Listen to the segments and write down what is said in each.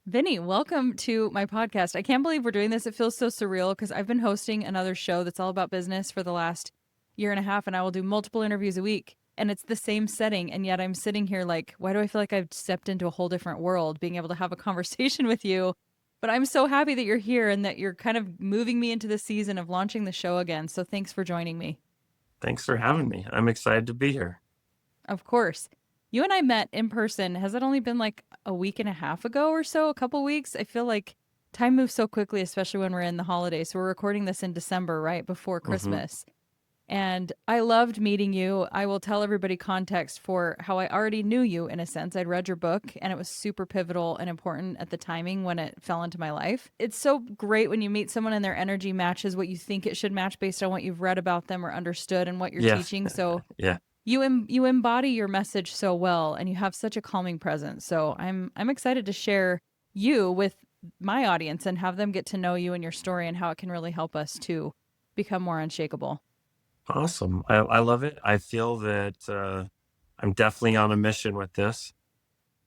Vinney, welcome to my podcast. I can't believe we're doing this. It feels so surreal because I've been hosting another show that's all about business for the last year and a half, and I will do multiple interviews a week. And it's the same setting. And yet I'm sitting here like, why do I feel like I've stepped into a whole different world being able to have a conversation with you? But I'm so happy that you're here and that you're kind of moving me into the season of launching the show again. So thanks for joining me. Thanks for having me. I'm excited to be here. Of course. You and I met in person. Has it only been like a week and a half ago or so? A couple weeks? I feel like time moves so quickly, especially when we're in the holidays. So we're recording this in December, right before hmm Christmas. And I loved meeting you. I will tell everybody context for how I already knew you in a sense. I'd read your book and it was super pivotal and important at the timing when it fell into my life. It's so great when you meet someone and their energy matches what you think it should match based on what you've read about them or understood and what you're Yeah, teaching. So yeah. you embody your message so well and you have such a calming presence. So I'm excited to share you with my audience and have them get to know you and your story and how it can really help us to become more unshakable. Awesome. I love it. I feel that I'm definitely on a mission with this.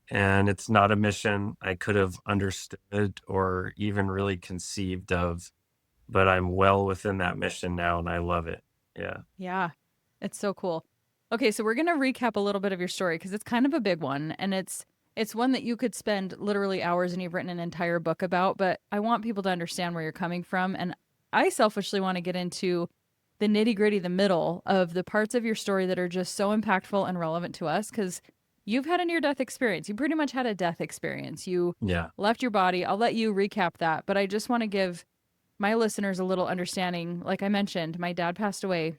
And it's not a mission I could have understood or even really conceived of, but I'm well within that mission now and I love it. Yeah. Yeah. It's so cool. Okay, so we're going to recap a little bit of your story because it's kind of a big one and it's one that you could spend literally hours and you've written an entire book about, but I want people to understand where you're coming from and I selfishly want to get into the nitty-gritty, the middle of the parts of your story that are just so impactful and relevant to us cuz you've had a near-death experience. You pretty much had a death experience. You Yeah. left your body. I'll let you recap that, but I just want to give my listeners a little understanding. Like I mentioned, my dad passed away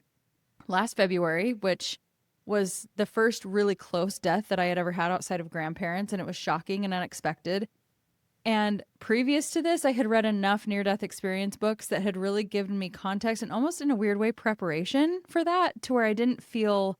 last February, which was the first really close death that I had ever had outside of grandparents. And it was shocking and unexpected. And previous to this, I had read enough near death experience books that had really given me context and almost in a weird way preparation for that to where I didn't feel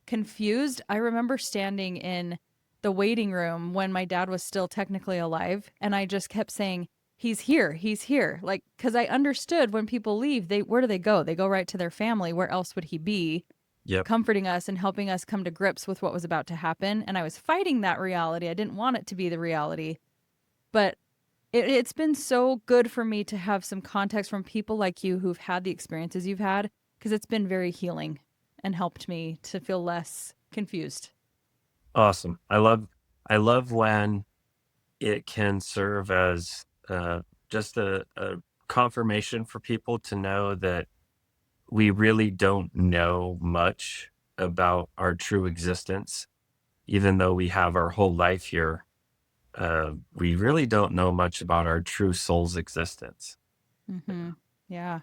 confused. I remember standing in the waiting room when my dad was still technically alive. And I just kept saying, he's here, he's here. Like, cause I understood when people leave, where do they go? They go right to their family. Where else would he be? Yep. Comforting us and helping us come to grips with what was about to happen. And I was fighting that reality. I didn't want it to be the reality. But it's been so good for me to have some context from people like you who've had the experiences you've had, because it's been very healing and helped me to feel less confused. Awesome. I love when it can serve as just a confirmation for people to know that we really don't know much about our true existence, even though we have our whole life here. We really don't know much about our true soul's existence. Mm-hmm. Yeah.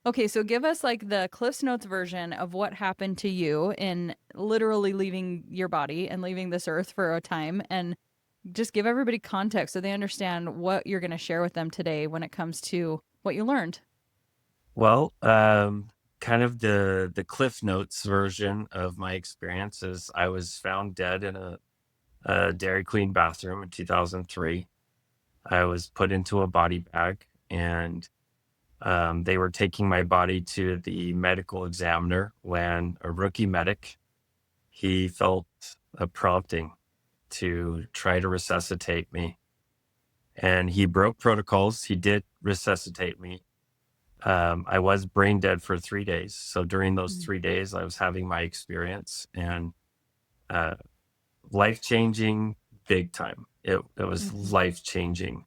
Okay, so give us like the Cliff's Notes version of what happened to you in literally leaving your body and leaving this earth for a time, and just give everybody context so they understand what you're going to share with them today when it comes to what you learned. Well, kind of the Cliff Notes version of my experience is I was found dead in a Dairy Queen bathroom in 2003. I was put into a body bag and they were taking my body to the medical examiner when a rookie medic, he felt a prompting to try to resuscitate me. And he broke protocols. He did resuscitate me. I was brain dead for 3 days. So during those Mm. 3 days, I was having my experience and uh, life changing big time. It was Mm-hmm. life changing.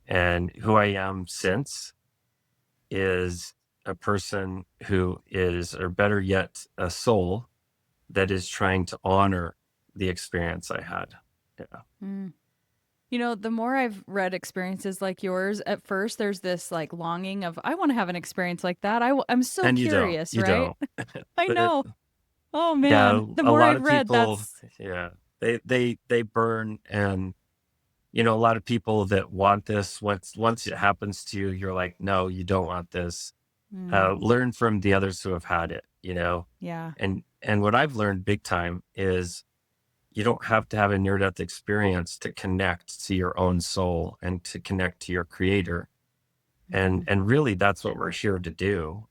And who I am since is a person who is, or better yet, a soul that is trying to honor the experience I had. Yeah. Mm. You know, the more I've read experiences like yours, at first there's this like longing of, I want to have an experience like that. I'm so And you don't, curious, you right? don't. I But know. Oh yeah, man, the a more lot I've of read, people, that's yeah, they burn and a lot of people that want this, once it happens to you, you're like, no, you don't want this. mm, Learn from the others who have had it, yeah. and what I've learned big time is you don't have to have a near death experience to connect to your own soul and to connect to your creator. Mm-hmm. And really that's what we're here to do,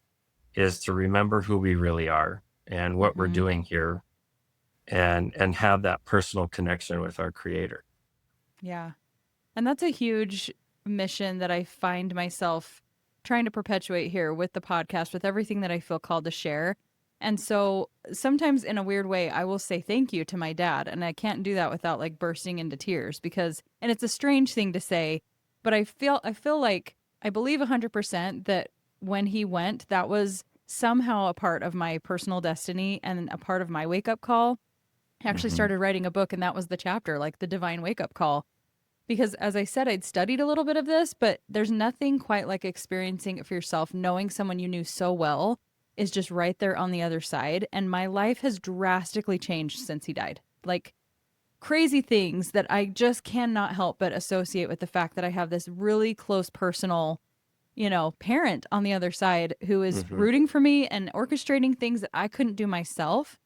is to remember who we really are and what we're Mm-hmm. doing here, and have that personal connection with our creator. Yeah. And that's a huge mission that I find myself trying to perpetuate here with the podcast, with everything that I feel called to share. And so sometimes in a weird way, I will say thank you to my dad. And I can't do that without like bursting into tears because, and it's a strange thing to say, but I feel like I believe 100% that when he went, that was somehow a part of my personal destiny and a part of my wake up call. I actually Hmm. started writing a book, and that was the chapter, like the divine wake up call. Because as I said, I'd studied a little bit of this, but there's nothing quite like experiencing it for yourself, knowing someone you knew so well is just right there on the other side. And my life has drastically changed since he died. Like crazy things that I just cannot help but associate with the fact that I have this really close personal, parent on the other side who is Hmm. rooting for me and orchestrating things that I couldn't do myself.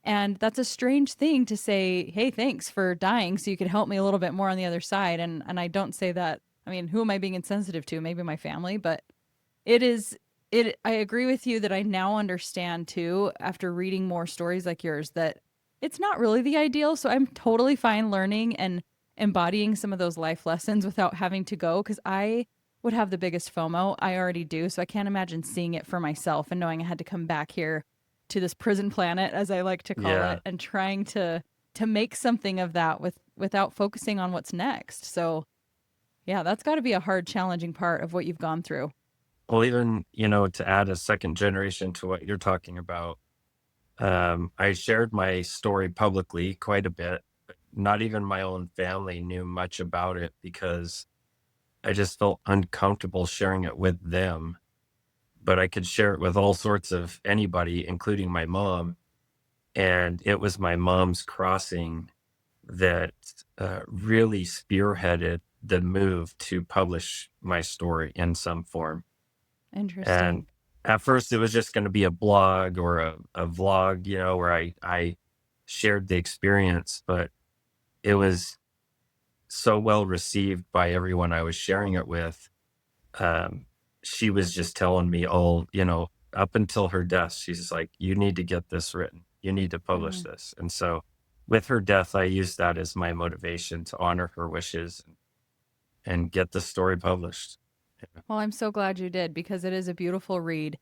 And that's a strange thing to say, hey, thanks for dying so you could help me a little bit more on the other side. And I don't say that. I mean, who am I being insensitive to? Maybe my family, but it is I agree with you that I now understand too after reading more stories like yours that it's not really the ideal. So I'm totally fine learning and embodying some of those life lessons without having to go because I would have the biggest FOMO. I already do. So I can't imagine seeing it for myself and knowing I had to come back here to this prison planet, as I like to call Yeah. it, and trying to make something of that without focusing on what's next. So yeah, that's got to be a hard, challenging part of what you've gone through. Well, even, to add a second generation to what you're talking about, I shared my story publicly quite a bit. But not even my own family knew much about it because I just felt uncomfortable sharing it with them. But I could share it with all sorts of anybody, including my mom. And it was my mom's crossing that really spearheaded the move to publish my story in some form. Interesting. And at first, it was just going to be a blog or a vlog, where I shared the experience, but it was so well received by everyone I was sharing it with. Um, she was just telling me, oh, up until her death, she's just like, you need to get this written. You need to publish Mm. this. And so with her death, I used that as my motivation to honor her wishes and get the story published. Yeah. Well, I'm so glad you did because it is a beautiful read.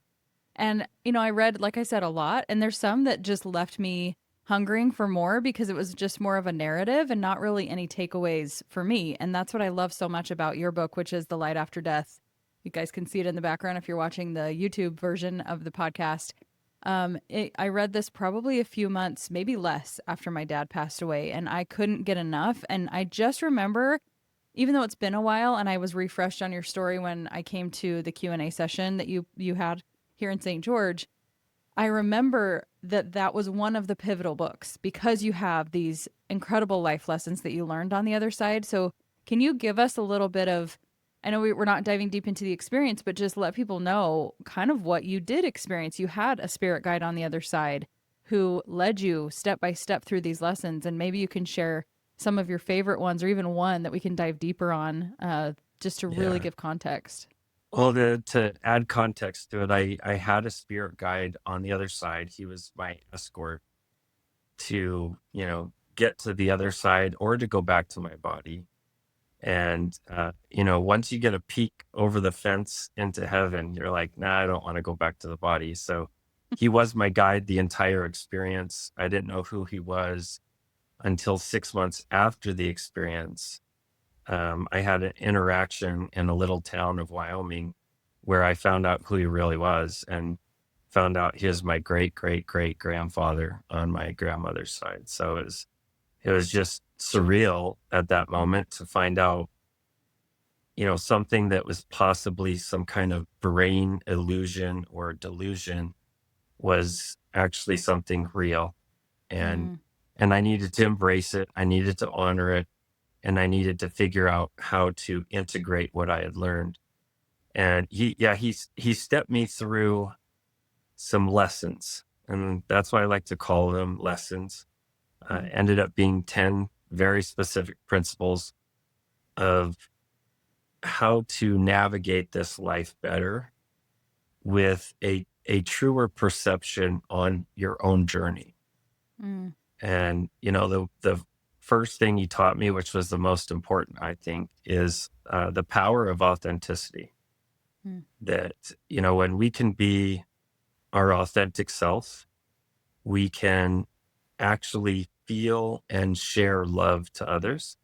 And, I read, like I said, a lot, and there's some that just left me hungering for more because it was just more of a narrative and not really any takeaways for me. And that's what I love so much about your book, which is The Light After Death. You guys can see it in the background if you're watching the YouTube version of the podcast. I read this probably a few months, maybe less, after my dad passed away, and I couldn't get enough. And I just remember, even though it's been a while, and I was refreshed on your story when I came to the Q&A session that you had here in St. George, I remember that that was one of the pivotal books because you have these incredible life lessons that you learned on the other side. So, can you give us a little bit of, I know we're not diving deep into the experience, but just let people know kind of what you did experience. You had a spirit guide on the other side who led you step by step through these lessons. And maybe you can share some of your favorite ones or even one that we can dive deeper on just to really Yeah. give context. Well, to add context to it, I had a spirit guide on the other side. He was my escort to, get to the other side or to go back to my body. And, once you get a peek over the fence into heaven, you're like, nah, I don't want to go back to the body. So he was my guide the entire experience. I didn't know who he was until 6 months after the experience. I had an interaction in a little town of Wyoming where I found out who he really was and found out he was my great great great grandfather on my grandmother's side. So it was just surreal at that moment to find out, something that was possibly some kind of brain illusion or delusion was actually something real. And Mm, and I needed to embrace it. I needed to honor it and I needed to figure out how to integrate what I had learned. And he stepped me through some lessons, and that's why I like to call them lessons. mm, Ended up being 10 very specific principles of how to navigate this life better with a truer perception on your own journey. mm. And the first thing he taught me, which was the most important, I think, is the power of authenticity. Mm, That, when we can be our authentic self, we can actually feel and share love to others.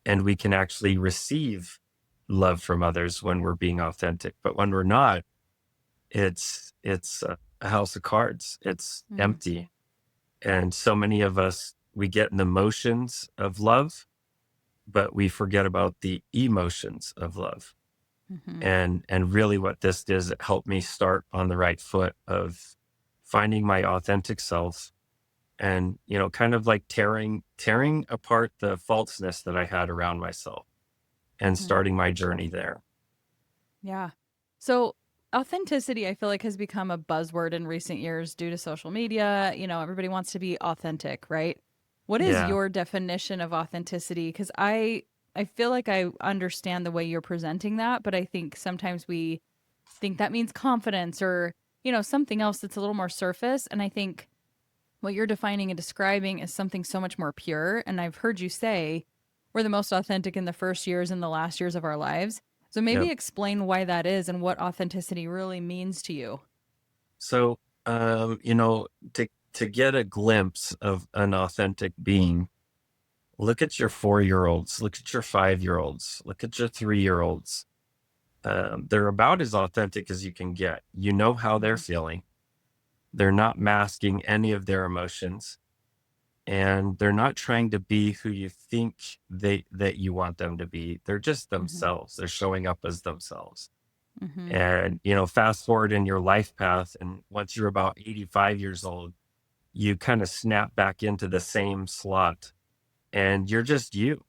And we can actually receive love from others when we're being authentic. But when we're not, it's a house of cards. It's mm, empty. And so many of us, we get in the motions of love, but we forget about the emotions of love. mhm. And really what this does, it helped me start on the right foot of finding my authentic self and, kind of like tearing apart the falseness that I had around myself and Mhm. starting my journey there. Yeah. So authenticity, I feel like, has become a buzzword in recent years due to social media. Everybody wants to be authentic, right? What is Yeah. your definition of authenticity? Because I feel like I understand the way you're presenting that, but I think sometimes we think that means confidence or, something else that's a little more surface. And I think what you're defining and describing is something so much more pure. And I've heard you say we're the most authentic in the first years and the last years of our lives. So maybe Yep. explain why that is and what authenticity really means to you. So, to get a glimpse of an authentic being, look at your 4-year-olds, look at your 5-year-olds, look at your 3-year-olds. They're about as authentic as you can get. You know how they're Mhm. feeling. They're not masking any of their emotions, and they're not trying to be who you think that you want them to be. They're just Mhm. themselves. They're showing up as themselves. Mhm. And, fast forward in your life path, and once you're about 85 years old, you kind of snap back into the same slot and you're just you.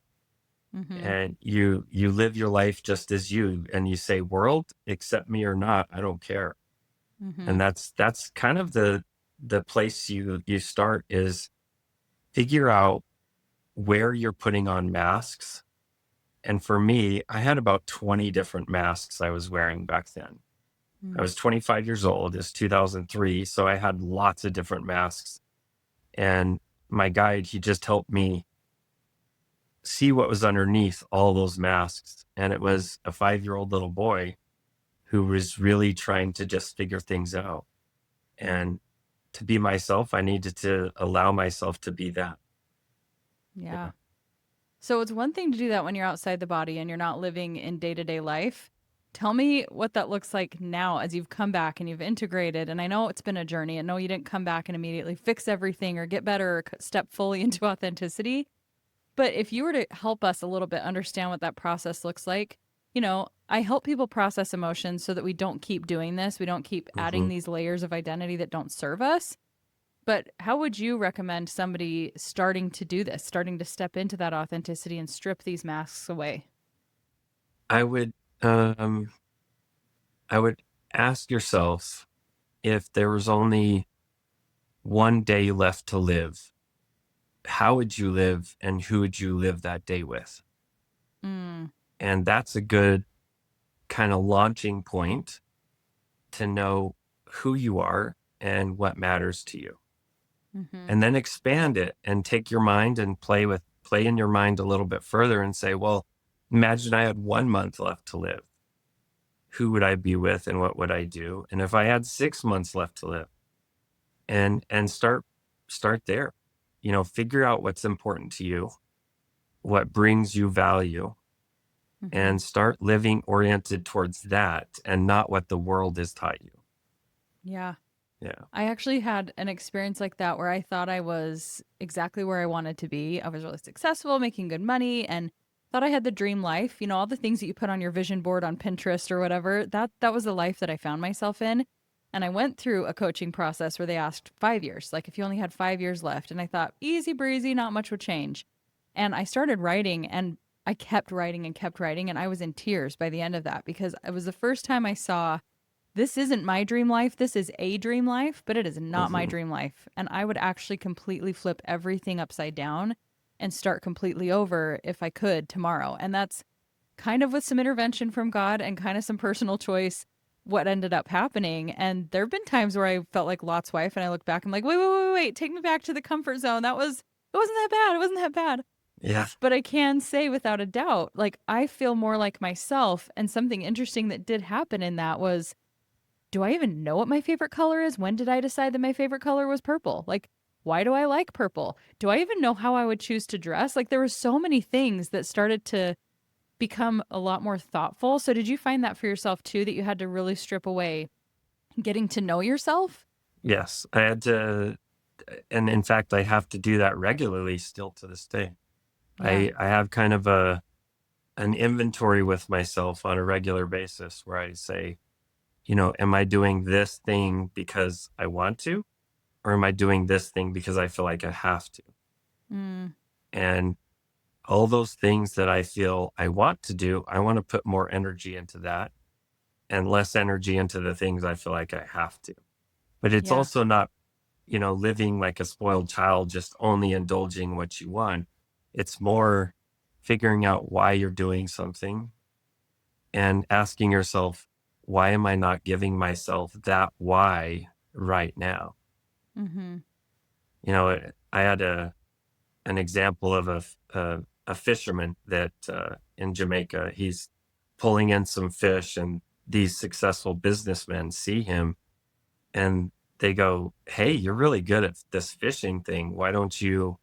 Mhm. And you live your life just as you, and you say, world, accept me or not, I don't care. And Mhm. that's kind of the place you start is figure out where you're putting on masks. And for me, I had about 20 different masks I was wearing back then. I Mhm. was 25 years old. It's 2003. So I had lots of different masks. And my guide, he just helped me see what was underneath all those masks. And it was a 5-year-old little boy who was really trying to just figure things out. Mm. And to be myself, I needed to allow myself to be that. Yeah. Yeah. So it's one thing to do that when you're outside the body and you're not living in day to day life. Tell me what that looks like now as you've come back and you've integrated. And I know it's been a journey. I know you didn't come back and immediately fix everything or get better or step fully into authenticity. But if you were to help us a little bit understand what that process looks like, I help people process emotions so that we don't keep doing this. We don't keep adding Hmm. these layers of identity that don't serve us. But how would you recommend somebody starting to do this, starting to step into that authenticity and strip these masks away? I would, um, I would ask yourself if there was only one day left to live, how would you live and who would you live that day with? Mm, And that's a good kind of launching point to know who you are and what matters to you. mm-hmm, And then expand it and take your mind and play in your mind a little bit further and say, well, imagine I had 1 month left to live. Who would I be with and what would I do? And if I had 6 months left to live, and start there. Figure out what's important to you, what brings you value, mm-hmm. and start living oriented towards that and not what the world has taught you. Yeah. Yeah. I actually had an experience like that where I thought I was exactly where I wanted to be. I was really successful, making good money, and thought I had the dream life. All the things that you put on your vision board on Pinterest or whatever. That was the life that I found myself in. And I went through a coaching process where they asked 5 years, like if you only had 5 years left. And I thought, easy breezy, not much would change. And I started writing and I kept writing and kept writing. And I was in tears by the end of that because it was the first time I saw this isn't my dream life. This is a dream life, but it is not my Hmm. dream life. And I would actually completely flip everything upside down and start completely over if I could tomorrow. And that's kind of with some intervention from God and kind of some personal choice what ended up happening. And there have been times where I felt like Lot's wife and I look back, I'm like, wait, take me back to the comfort zone. It wasn't that bad. It wasn't that bad. Yeah. But I can say without a doubt, like, I feel more like myself. And something interesting that did happen in that was, do I even know what my favorite color is? When did I decide that my favorite color was purple? Like, why do I like purple? Do I even know how I would choose to dress? Like, there were so many things that started to become a lot more thoughtful. So, did you find that for yourself too, that you had to really strip away getting to know yourself? Yes. I had to, and in fact, I have to do that regularly still to this day. Yeah. I have kind of an inventory with myself on a regular basis where I say, am I doing this thing because I want to, or am I doing this thing because I feel like I have to? Mm, And all those things that I feel I want to do, I want to put more energy into that and less energy into the things I feel like I have to. But it's yeah. also not, living like a spoiled child, just only indulging what you want. It's more figuring out why you're doing something and asking yourself, why am I not giving myself that why right now? Mm-hmm. I had an example of a fisherman that in Jamaica, he's pulling in some fish, and these successful businessmen see him and they go, "Hey, you're really good at this fishing thing. Why don't you,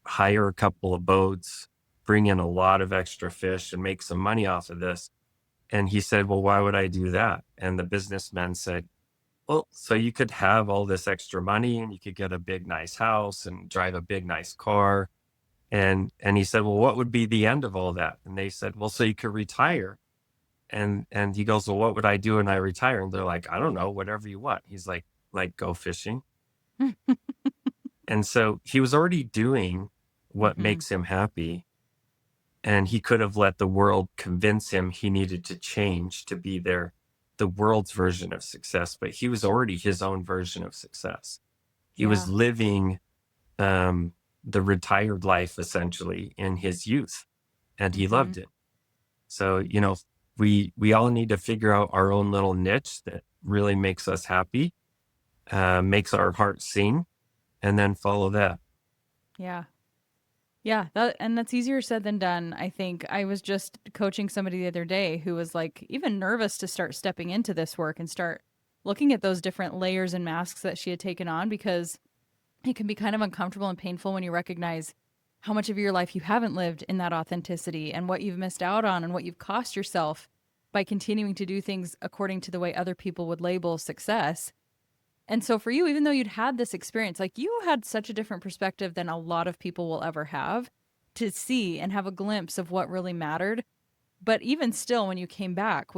hire a couple of boats, bring in a lot of extra fish, and make some money off of this?" And he said, "Well, why would I do that?" And the businessman said, "Well, so you could have all this extra money and you could get a big, nice house and drive a big, nice car." And he said, "Well, what would be the end of all that?" And they said, "Well, so you could retire." And he goes, "Well, what would I do when I retire?" And they're like, "I don't know, whatever you want." He's like, "Go fishing." And so he was already doing what Mm-hmm. makes him happy. And he could have let the world convince him he needed to change to be the world's version of success, but he was already his own version of success. He was Yeah. living um, the retired life essentially in his youth, and he Mm-hmm. loved it. So, we all need to figure out our own little niche that really makes us happy, makes our heart sing, and then follow that. Yeah. Yeah, that's easier said than done. I think I was just coaching somebody the other day who was like even nervous to start stepping into this work and start looking at those different layers and masks that she had taken on, because it can be kind of uncomfortable and painful when you recognize how much of your life you haven't lived in that authenticity and what you've missed out on and what you've cost yourself by continuing to do things according to the way other people would label success. And so for you, even though you'd had this experience, like, you had such a different perspective than a lot of people will ever have to see and have a glimpse of what really mattered. But even still, when you came back,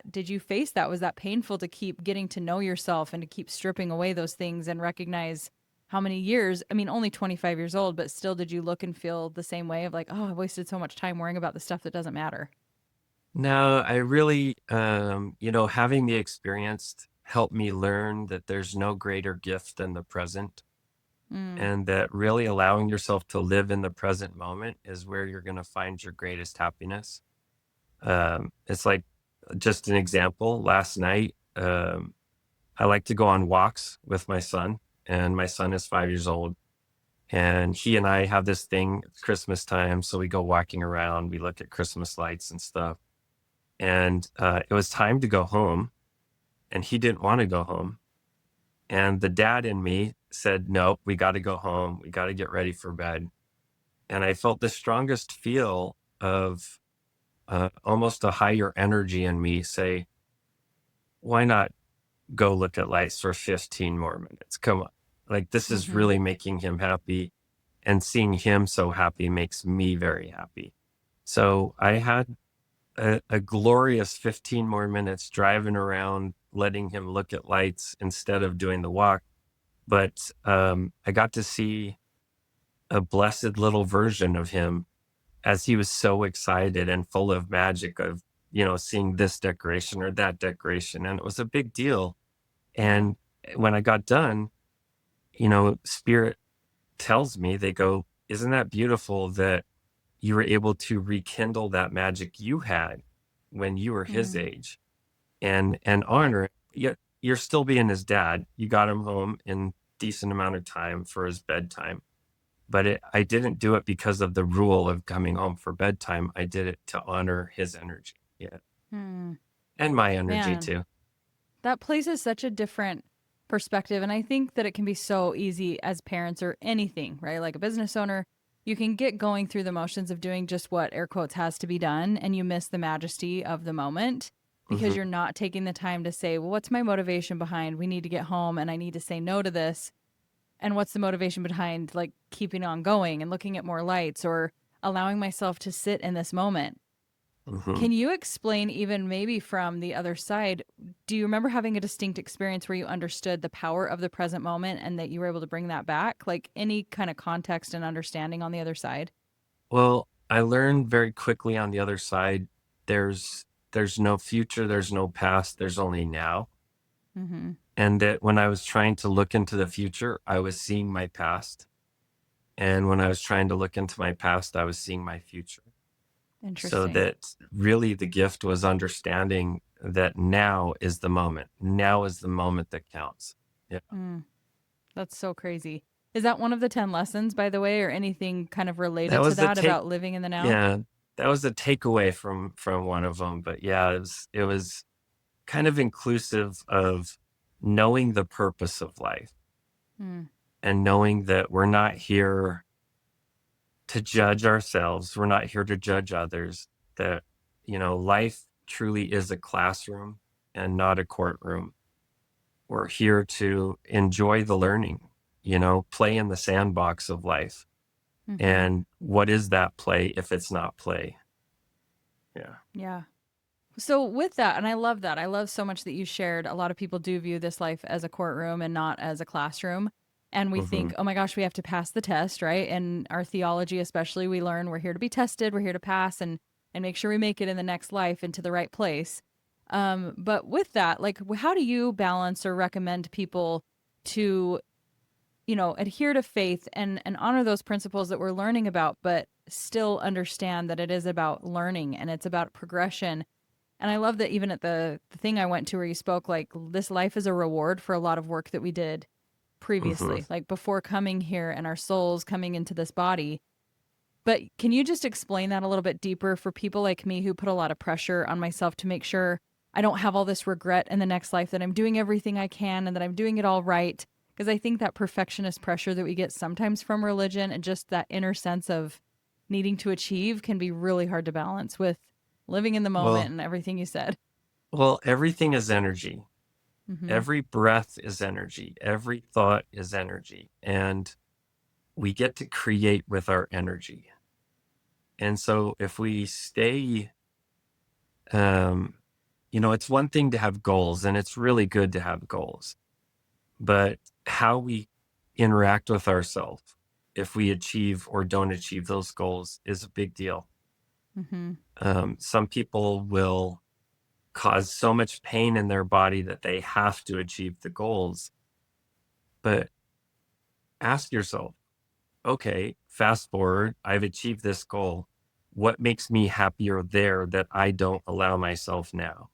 did you face that? Was that painful to keep getting to know yourself and to keep stripping away those things and recognize how many years? I mean, only 25 years old, but still, did you look and feel the same way of like, oh, I wasted so much time worrying about the stuff that doesn't matter? No, I really, having the experience helped me learn that there's no greater gift than the present, Mm, and that really allowing yourself to live in the present moment is where you're going to find your greatest happiness. It's like just an example. Last night, I like to go on walks with my son, and my son is 5 years old. And he and I have this thing, it's Christmas time. So we go walking around, we look at Christmas lights and stuff. And it was time to go home, and he didn't want to go home. And the dad in me said, "Nope, we got to go home. We got to get ready for bed." And I felt the strongest feel of almost a higher energy in me say, "Why not go look at lights for 15 more minutes? Come on." Like, this is mm-hmm. really making him happy. And seeing him so happy makes me very happy. So I had a glorious 15 more minutes driving around, letting him look at lights instead of doing the walk. But I got to see a blessed little version of him as he was so excited and full of magic of, seeing this decoration or that decoration. And it was a big deal. Yeah. And when I got done, Spirit tells me, they go, "Isn't that beautiful that you were able to rekindle that magic you had when you were his Mm, age and honor it. Yet you're still being his dad. You got him home in decent amount of time for his bedtime. but I didn't do it because of the rule of coming home for bedtime. I did it to honor his energy. Yeah. Hmm. And my energy Man, too. that places such a different perspective. And I think that it can be so easy as parents or anything, right? Like a business owner, you can get going through the motions of doing just what air quotes has to be done, and you miss the majesty of the moment because Hmm. you're not taking the time to say, well, what's my motivation behind we need to get home and I need to say no to this? And what's the motivation behind like keeping on going and looking at more lights or allowing myself to sit in this moment? Hmm. Can you explain, even maybe from the other side, do you remember having a distinct experience where you understood the power of the present moment and that you were able to bring that back? Like any kind of context and understanding on the other side? Well, I learned very quickly on the other side, there's no future, there's no past, there's only now. Mm-hmm. And that when I was trying to look into the future, I was seeing my past. And when I was trying to look into my past, I was seeing my future. So Interesting. that really the gift was understanding that now is the moment. Now is the moment that counts. Yeah. Mm, that's so crazy. Is that one of the 10 lessons, by the way, or anything kind of That related to was the that take. about living in the now? Yeah. That was the takeaway from one of them. But yeah, it was kind of inclusive of knowing the purpose of life Mm, and knowing that we're not here to judge ourselves. We're not here to judge others. That, life truly is a classroom and not a courtroom. We're here to enjoy the learning, play in the sandbox of life. mm-hmm. And what is that play if it's not play? Yeah. Yeah. So with that, and I love that. I love so much that you shared. A lot of people do view this life as a courtroom and not as a classroom. And we Hmm. think, oh my gosh, we have to pass the test, right? And our theology, especially, we learn we're here to be tested, we're here to pass and make sure we make it in the next life into the right place. But with that, like, how do you balance or recommend people to, adhere to faith and honor those principles that we're learning about, but still understand that it is about learning and it's about progression? And I love that even at the thing I went to where you spoke, like this life is a reward for a lot of work that we did Hmm. previously, like before coming here and our souls coming into this body. But can you just explain that a little bit deeper for people like me who put a lot of pressure on myself to make sure I don't have all this regret in the next life, that I'm doing everything I can and that I'm doing it all right? Because I think that perfectionist pressure that we get sometimes from religion and just that inner sense of needing to achieve can be really hard to balance with living in the moment Well, and everything you said. everything is energy. Mm-hmm. Every breath is energy. Every thought is energy. And we get to create with our energy. And so if we stay, um, it's one thing to have goals and it's really good to have goals, but how we interact with ourselves, if we achieve or don't achieve those goals, is a big deal. Mm-hmm. Some people will cause so much pain in their body that they have to achieve the goals. But ask yourself, okay, fast forward, I've achieved this goal. What makes me happier there that I don't allow myself now?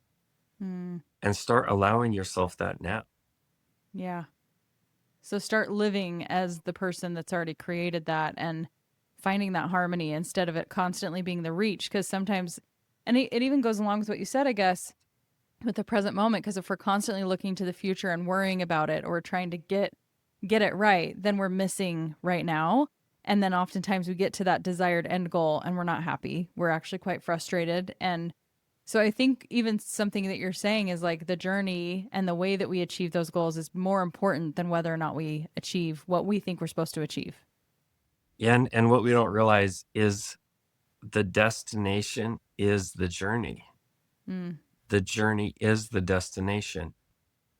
Mm, And start allowing yourself that now. yeah. So start living as the person that's already created that and finding that harmony instead of it constantly being the reach. Because sometimes, and it even goes along with what you said, I guess, with the present moment. Because if we're constantly looking to the future and worrying about it or trying to get it right, then we're missing right now. And then oftentimes we get to that desired end goal and we're not happy. We're actually quite frustrated. And so I think even something that you're saying is like the journey and the way that we achieve those goals is more important than whether or not we achieve what we think we're supposed to achieve. And what we don't realize is the destination is the journey. Mm, The journey is the destination.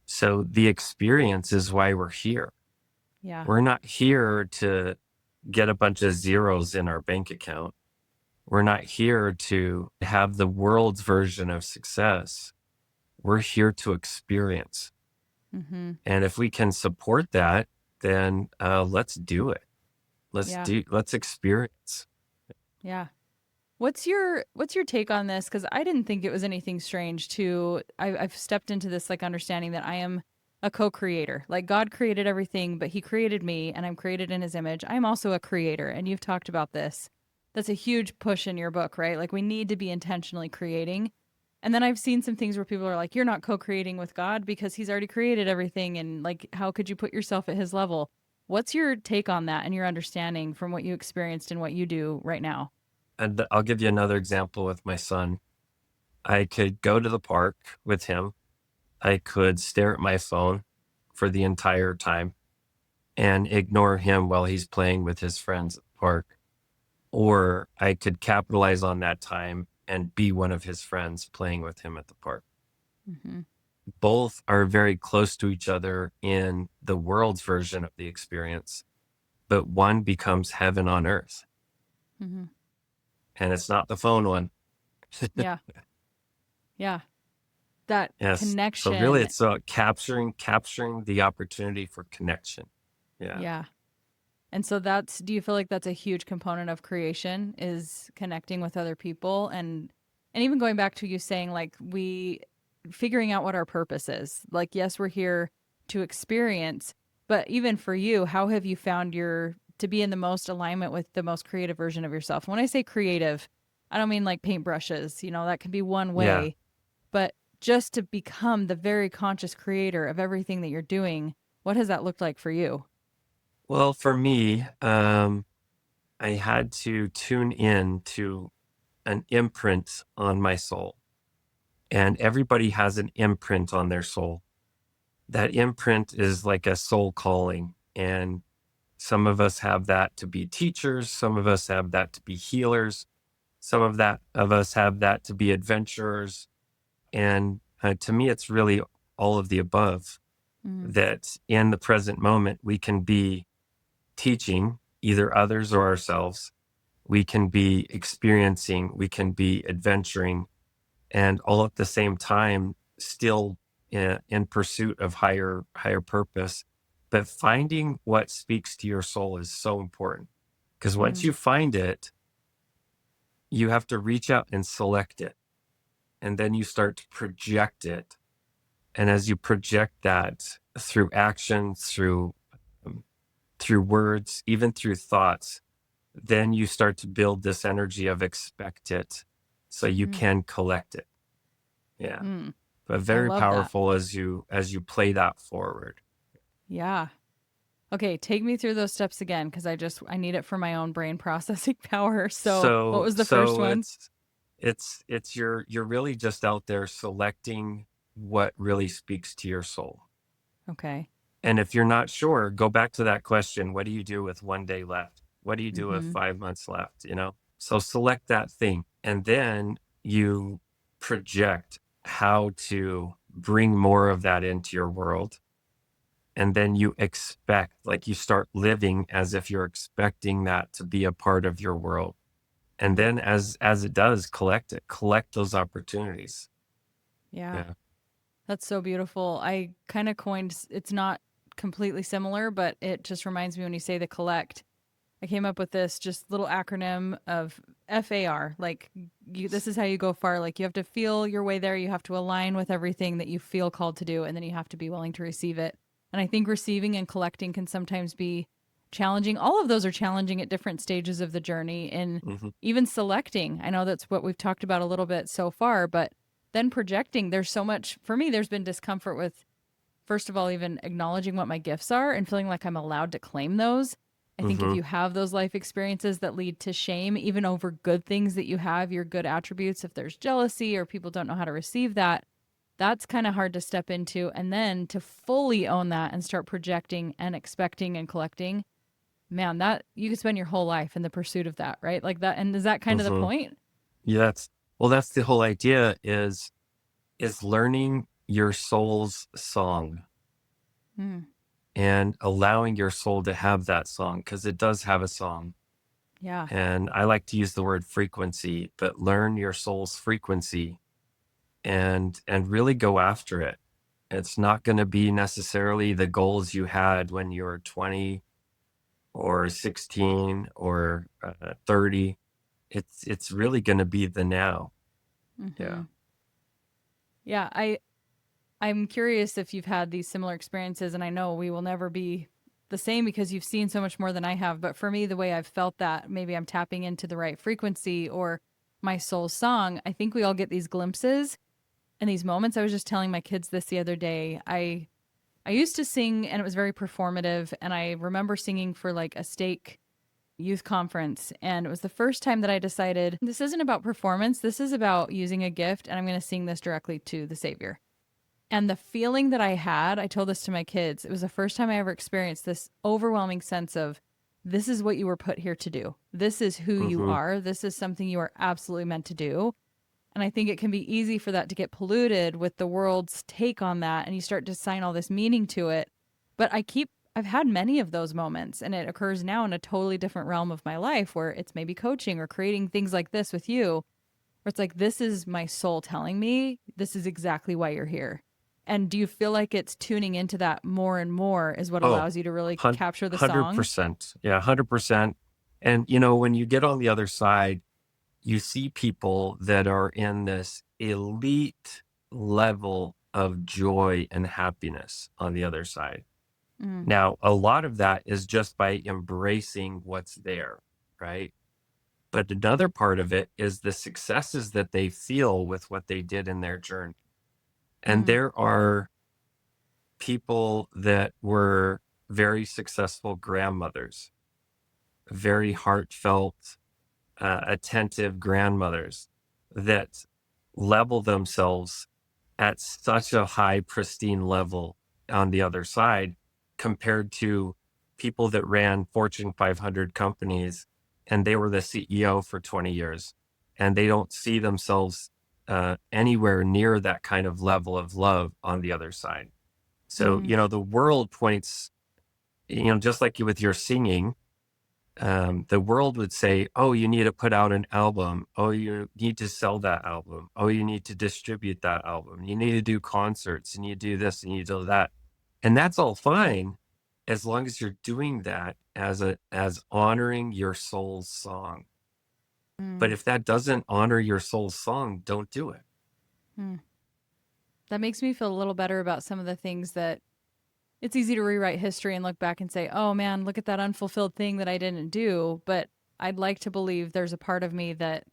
So the experience is why we're here. yeah. We're not here to get a bunch of zeros in our bank account. We're not here to have the world's version of success. We're here to experience. Mm-hmm. And if we can support that, then let's do it. Yeah. Let's experience. Yeah. What's your take on this? Because I didn't think it was anything strange. I've stepped into this like understanding that I am a co-creator. Like God created everything, but he created me and I'm created in his image. I'm also a creator. And you've talked about this. That's a huge push in your book, right? Like we need to be intentionally creating. And then I've seen some things where people are like, you're not co-creating with God because he's already created everything. And like, how could you put yourself at his level? What's your take on that and your understanding from what you experienced and what you do right now? And I'll give you another example with my son. I could go to the park with him. I could stare at my phone for the entire time and ignore him while he's playing with his friends at the park. Or I could capitalize on that time and be one of his friends playing with him at the park. Mm-hmm. Both are very close to each other in the world's version of the experience, but one becomes heaven on earth. Mm-hmm. And it's not the phone one. Yeah. Yeah. That Yes. So really connection. it's capturing the opportunity for connection. Yeah. Yeah. And so that's, do you feel like that's a huge component of creation is connecting with other people and even going back to you saying like we figuring out what our purpose is. Like yes, we're here to experience, but even for you, how have you found your to be in the most alignment with the most creative version of yourself? When I say creative, I don't mean like paintbrushes, that can be one Yeah. way, but just to become the very conscious creator of everything that you're doing, what has that looked like for you? Well, for me, I had to tune in to an imprint on my soul. And everybody has an imprint on their soul. That imprint is like a soul calling. And some of us have that to be teachers, some of us have that to be healers, some of us have that to be adventurers. And to me, it's really all of the above. Mm, That in the present moment, we can be teaching either others or ourselves. We can be experiencing, we can be adventuring, and all at the same time, still in pursuit of higher purpose. But finding what speaks to your soul is so important because once mm, you find it, you have to reach out and select it, and then you start to project it. And as you project that through action, um, through words, even through thoughts, then you start to build this energy of expect it so you mm, can collect it. Yeah. mm. But I very love that. powerful as you play that forward. Yeah. Okay, take me through those steps again because I need it for my own brain processing power. So, what So was the first so one? it's you're really just out there selecting what really speaks to your soul. Okay. And if you're not sure, go back to that question, what do you do with 1 day left? What do you do with Mhm. 5 months left, you know? So select that thing and then you project how to bring more of that into your world. And then you expect, like you start living as if you're expecting that to be a part of your world. And Mm. then as it does, collect it, collect those opportunities. Yeah. Yeah. That's so beautiful. I kind of it's not completely similar, but it just reminds me when you say the collect. I came up with this just little acronym of FAR. Like this is how you go far. Like you have to feel your way there. You have to align with everything that you feel called to do, and then you have to be willing to receive it. And I think receiving and collecting can sometimes be challenging. All of those are challenging at different stages of the journey. And Hmm. even selecting, I know that's what we've talked about a little bit so far, but then projecting, there's so much, for me, there's been discomfort with, first of all, even acknowledging what my gifts are and feeling like I'm allowed to claim those. I think if Hmm. you have those life experiences that lead to shame, even over good things that you have, your good attributes, if there's jealousy or people don't know how to receive that, that's kind of hard to step into. And then to fully own that and start projecting and expecting and collecting, man, that you could spend your whole life in the pursuit of that, right? Like that. And is that kind of the Hmm. point? Yeah, that's the whole idea is learning your soul's song Mm, and allowing your soul to have that song because it does have a song. yeah. And I like to use the word frequency, but learn your soul's frequency and really go after it. It's not going to be necessarily the goals you had when you were 20 or 16 or 30. It's really going to be the now. Hmm. Yeah. Yeah. I'm curious if you've had these similar experiences, and I know we will never be the same because you've seen so much more than I have. But for me, the way I've felt that maybe I'm tapping into the right frequency or my soul song, I think we all get these glimpses and these moments. I was just telling my kids this the other day. I used to sing and it was very performative, and I remember singing for like a stake youth conference, and it was the first time that I decided this isn't about performance, this is about using a gift, and I'm going to sing this directly to the Savior. And the feeling that I had, I told this to my kids, it was the first time I ever experienced this overwhelming sense of this is what you were put here to do. This is who you Hmm. are. This is something you are absolutely meant to do. And I think it can be easy for that to get polluted with the world's take on that. And you start to assign all this meaning to it. But I've had many of those moments, and it occurs now in a totally different realm of my life where it's maybe coaching or creating things like this with you, where it's like, this is my soul telling me this is exactly why you're here. And do you feel like it's tuning into that more and more is what Oh, allows you to really capture the song? 100%. Yeah, 100%. And, when you get on the other side, you see people that are in this elite level of joy and happiness on the other side. Mm, Now, a lot of that is just by embracing what's there, right? But another part of it is the successes that they feel with what they did in their journey. And mm, there are people that were very successful grandmothers, very heartfelt, attentive grandmothers that level themselves at such a high, pristine level on the other side compared to people that ran Fortune 500 companies and they were the CEO for 20 years and they don't see themselves anywhere near that kind of level of love on the other side. So, mm, the world points, just like you with your singing, the world would say, oh, you need to put out an album. Oh, you need to sell that album. Oh, you need to distribute that album. You need to do concerts and you do this and you do that. And that's all fine as long as you're doing that as honoring your soul's song. But mm, if that doesn't honor your soul's song, don't do it. mm. That makes me feel a little better about some of the things that it's easy to rewrite history and look back and say, oh man, look at that unfulfilled thing that I didn't do. But I'd like to believe there's a part of me that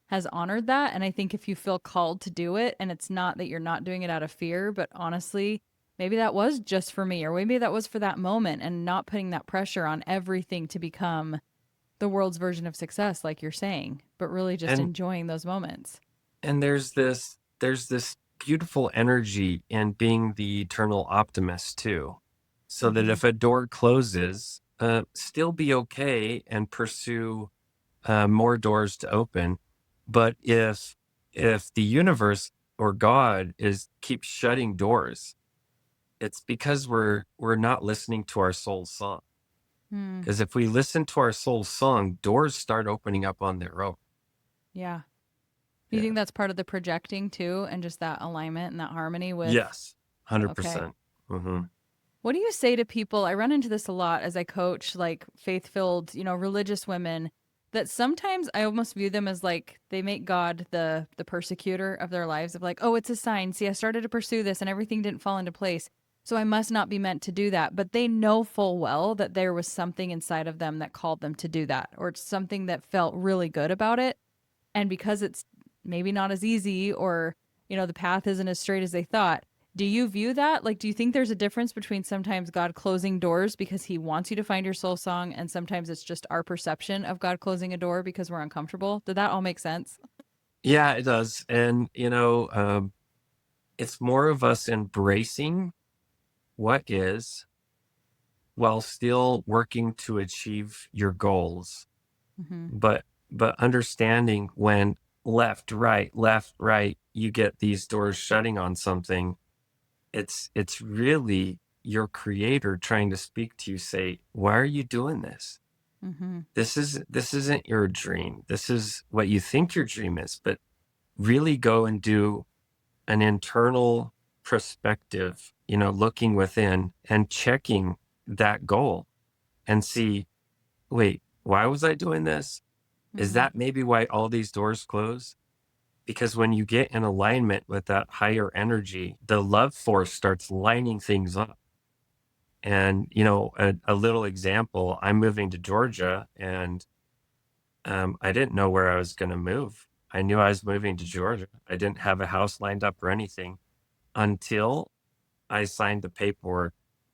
has honored that. And I think if you feel called to do it, and it's not that you're not doing it out of fear, but honestly, maybe that was just for me, or maybe that was for that moment, and not putting that pressure on everything to become the world's version of success, like you're saying, but really just And enjoying those moments. and there's this beautiful energy in being the eternal optimist too. So that Mm-hmm. if a door closes, still be okay and pursue more doors to open. But if the universe or God is keeps shutting doors, it's because we're not listening to our soul's song. Mm, Because if we listen to our soul's song, doors start opening up on their own. yeah. You think Yeah. that's part of the projecting too, and just that alignment and that harmony with, Yes. okay. 100%. Mm-hmm. What do you say to people? I run into this a lot as I coach like faith-filled, religious women that sometimes I almost view them as like they make God the persecutor of their lives of like, "Oh, it's a sign. See, I started to pursue this and everything didn't fall into place. So I must not be meant to do that." But they know full well that there was something inside of them that called them to do that, or it's something that felt really good about it. And because it's maybe not as easy, or the path isn't as straight as they thought, do you view that, like, do you think there's a difference between sometimes God closing doors because he wants you to find your soul song, and sometimes it's just our perception of God closing a door because we're uncomfortable? Did that all make sense? Yeah, it does. And, it's more of us embracing what is while still working to achieve your goals. Mm-hmm. But understanding when left, right, you get these doors shutting on something, it's really your creator trying to speak to you, say, why are you doing this? Mm-hmm. This isn't your dream. This is what you think your dream is, but really go and do an internal perspective, looking within and checking that goal and see, wait, why was I doing this? Is Mm-hmm. that maybe why all these doors close? because when you get in alignment with that higher energy, the love force starts lining things up. And, a little example, I'm moving to Georgia and I didn't know where I was going to move. I knew I was moving to Georgia. I didn't have a house lined up or anything until I signed the paperwork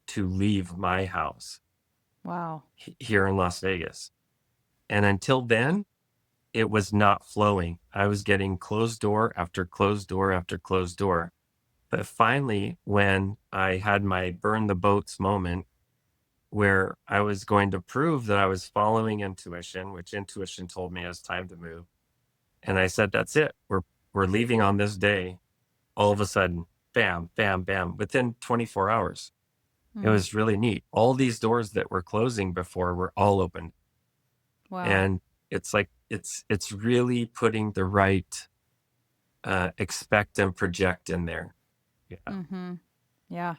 to leave my house Wow. here in Las Vegas. And until then, it was not flowing. I was getting closed door after closed door after closed door. But finally, when I had my burn the boats moment where I was going to prove that I was following intuition, which intuition told me it was time to move. And I said, that's it. We're leaving on this day. All of a sudden, bam, bam, bam, within 24 hours. It Mm. was really neat. All these doors that were closing before were all open. Wow. And it's like it's really putting the right expect and project in there. Yeah. Mm-hmm. Yeah.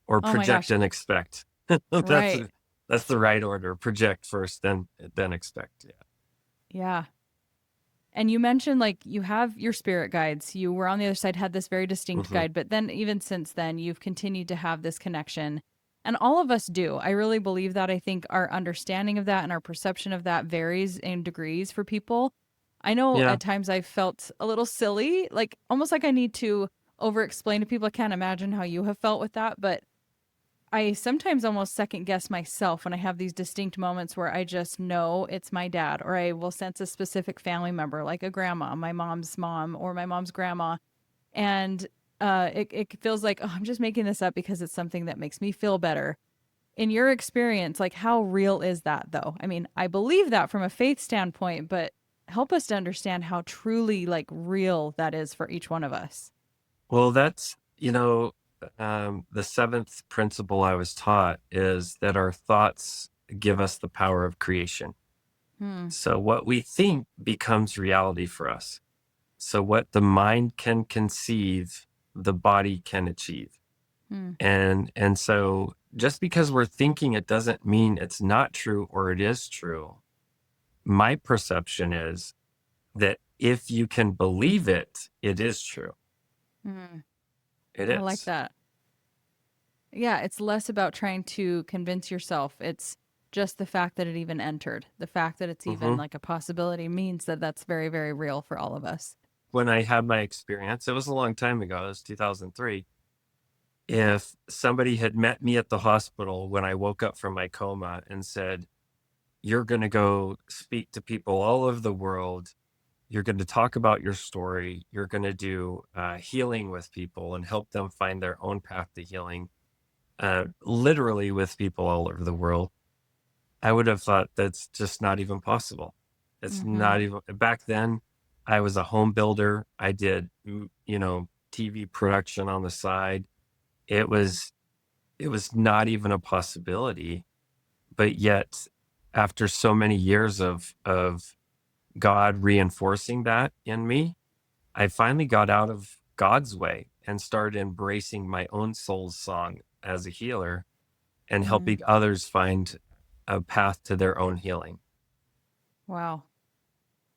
Or Oh my project gosh. and expect. That's Right. that's the right order. Project first, then expect. Yeah. Yeah. And you mentioned like you have your spirit guides. You were on the other side, had this very distinct Hmm. guide, but then even since then, you've continued to have this connection. And all of us do. I really believe that. I think our understanding of that and our perception of that varies in degrees for people. I know Yeah. at times I've felt a little silly, like almost like I need to over explain to people. I can't imagine how you have felt with that, but I sometimes almost second guess myself when I have these distinct moments where I just know it's my dad, or I will sense a specific family member, like a grandma, my mom's mom, or my mom's grandma. And it feels like, oh, I'm just making this up because it's something that makes me feel better. In your experience, like how real is that though? I mean, I believe that from a faith standpoint, but help us to understand how truly like real that is for each one of us. Well, that's, the seventh principle I was taught is that our thoughts give us the power of creation. Hmm. So what we think becomes reality for us. So what the mind can conceive, the body can achieve. Hmm. And so just because we're thinking it doesn't mean it's not true or it is true. My perception is that if you can believe it, it is true. Hmm. It I like is. that. Yeah, it's less about trying to convince yourself. It's just the fact that it even entered. The fact that it's even Mhm. like a possibility means that that's very, very real for all of us. When I had my experience, it was a long time ago, it was 2003. If somebody had met me at the hospital when I woke up from my coma and said, "You're gonna go speak to people all over the world. You're going to talk about your story. You're going to do healing with people and help them find their own path to healing, literally with people all over the world." I would have thought that's just not even possible. It's Mm-hmm. not even back then. I was a home builder. I did, TV production on the side. It was, it was not even a possibility. But yet, after so many years of God reinforcing that in me, I finally got out of God's way and started embracing my own soul's song as a healer and Mm. helping others find a path to their own healing. Wow.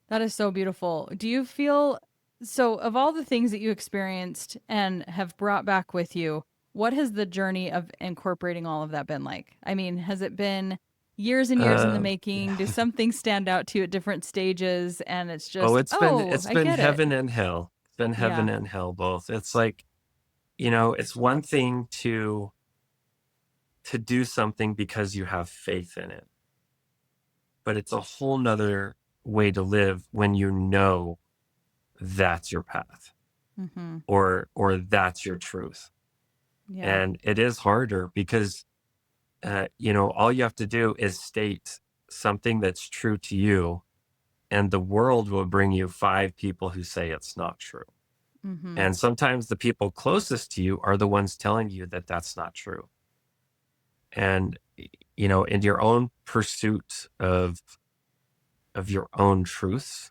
That is so beautiful. Do you feel so, of all the things that you experienced and have brought back with you, what has the journey of incorporating all of that been like? I mean, has it been years and years in the making? Do Yeah. some things stand out to you at different stages and it's Oh, just, it's been oh, it's I been get it? heaven and hell. It's been heaven Yeah. and hell both. It's like, it's one thing to do something because you have faith in it, but it's a whole nother way to live when you know that's your path Mm-hmm. or that's your truth. Yeah. And it is harder because all you have to do is state something that's true to you, and the world will bring you five people who say it's not true. Mm-hmm. And sometimes the people closest to you are the ones telling you that that's not true. And, in your own pursuit of your own truths,